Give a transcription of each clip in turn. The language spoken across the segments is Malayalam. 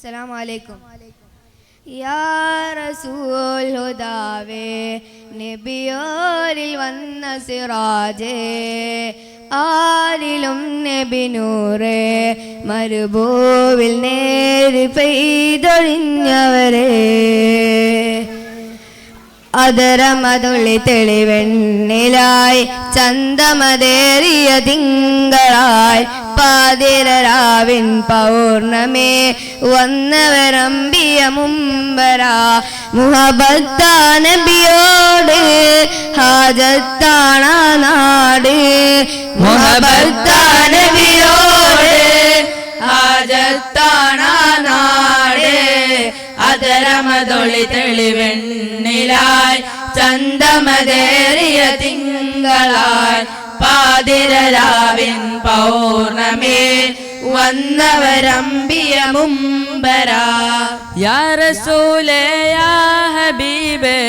അസ്സലാമു അലൈക്കും. യാ റസൂൽ ഹുദാവേ നബിയോരിൽ വന്ന സിറാജേ, ആരിലും നബി നൂറേ, മരുഭൂവിൽ നേര് പെയ്തൊഴിഞ്ഞവരേ. അതരമതുള്ളി തെളിവെണ്ണിലായി ചന്തമതേറിയ തിങ്കളായി പാതിരരാവിൻ പൗർണമേ വന്നവരമ്പിയ മുമ്പരാ. മുഹബത്താ നബിയോട് ഹാജത്താണ നാട്, മുഹബത്താ നബിയോട് ഹാജത്താണ നാട്. അതരമതൊളി തെളിവെണ്ണിലായി ചന്തമതേറിയ തിങ്കളായി പാതിരരാവിൻ പൗർണമേ വന്നവരമ്പിയ മുമ്പരാ. യാ റസൂലേ യാ ഹബീബേ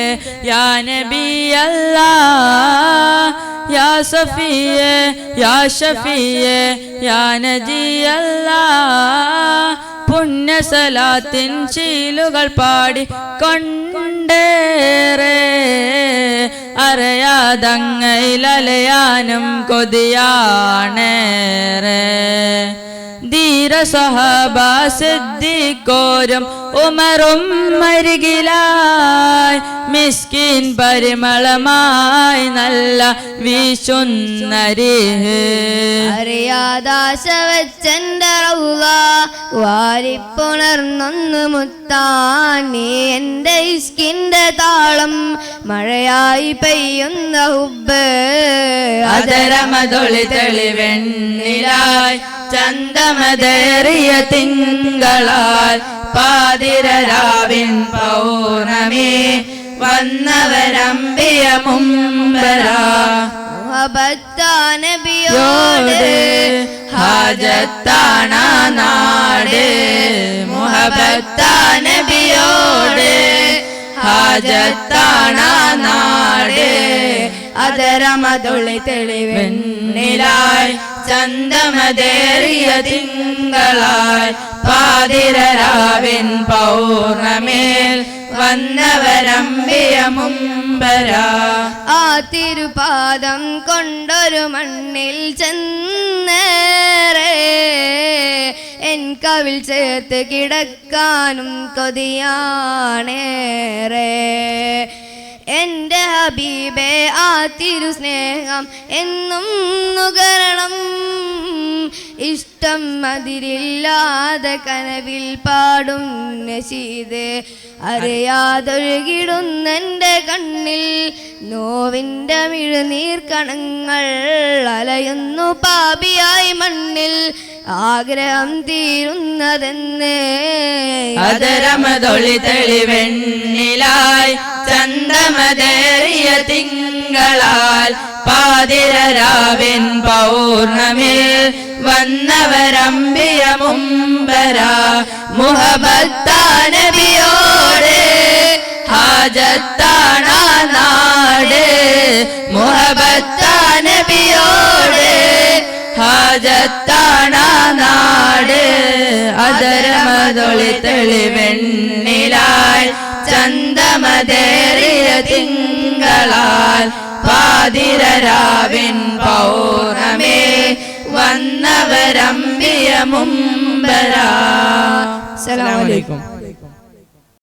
യാ നബി അല്ലാഹ്, യാ സഫിയേ യാ ഷഫിയേ യാ നജി അല്ലാഹ്. പുണ്യ സലാത്തിൻ ശീലുകൾ പാടി കൊണ്ടേറെ, അറിയാതങ്ങയിലലയാനും കൊതിയാണേറെ. ധീര സ്വഹാബ സിദ്ദീഖോരും ഉമറും മരികിലായി, മിസ്കിൻ പരിമളമായി നല്ല വീശുന്നരിഹ്. അറിയാദാശ വെച്ചെന്റെ റൗള വാരിപ്പുണർന്നൊന്ന് മുത്താൻ, നീ എൻ്റെ ഇഷ്കിൻ്റെ താളം മഴയായി പെയ്യുന്ന ഹുബ്ബ്. അതരമതൊളി തെളിവെണ്ണിലായി ചന്തമതേറിയ തിങ്കളാൽ പാതിരരാവിൻ പൗർണമേ വന്നവരമ്പിയ മുമ്പരാ. മുഹബത്താ നബിയോട് ഹാജത്താണ നാട്, മുഹബത്താ നബിയോട് ഹാജത്താണ നാട്. അതരമതൊളി തെളിവെണ്ണിലായി ചന്തമതേറിയ തിങ്കളായി പാതിരരാവിൻ പൗർണമേൽ വന്നവരമ്പിയ മുമ്പരാ. ആ തിരുപാദം കൊണ്ടൊരു മണ്ണിൽ ചെന്നേറെ, എൻ കവിൽ ചേർത്ത് കിടക്കാനും കൊതിയാണേറെ. എൻ്റെ ഹബീബേ ആ തിരുസ്നേഹം എന്നും നുകരണം, ഇഷ്ടം അതിരില്ലാതെ കനവിൽ പാടും നശീദ്. അറിയാതൊഴുകിടുന്നെൻ്റെ കണ്ണിൽ നോവിൻ്റെ മിഴുനീർക്കണങ്ങൾ, അലയുന്നു പാപിയായി മണ്ണിൽ ആഗ്രഹം തീരുന്നതെന്ന്. അതരമതൊളി തെളിവെണ്ണിലായി ചന്തമതേറിയ തിങ്കളാൽ പാതിരരാവിൻ പൗർണമിൽ വന്നവരമ്പിയ മുമ്പരാ. മുഹബത്താ നബിയോട് ഹാജത്താണ നാട്, മുഹബത്താ നബിയോട് ഹാജത്താണ നാട്. അതരമതൊളി തെളിവെണ്ണിലായി ചന്തമതേറിയ തിങ്കളാൽ പാതിരരാവിൻ പൗർണമേ വന്നവരമ്പിയ മുമ്പരാ. അസ്സലാമു അലൈക്കും.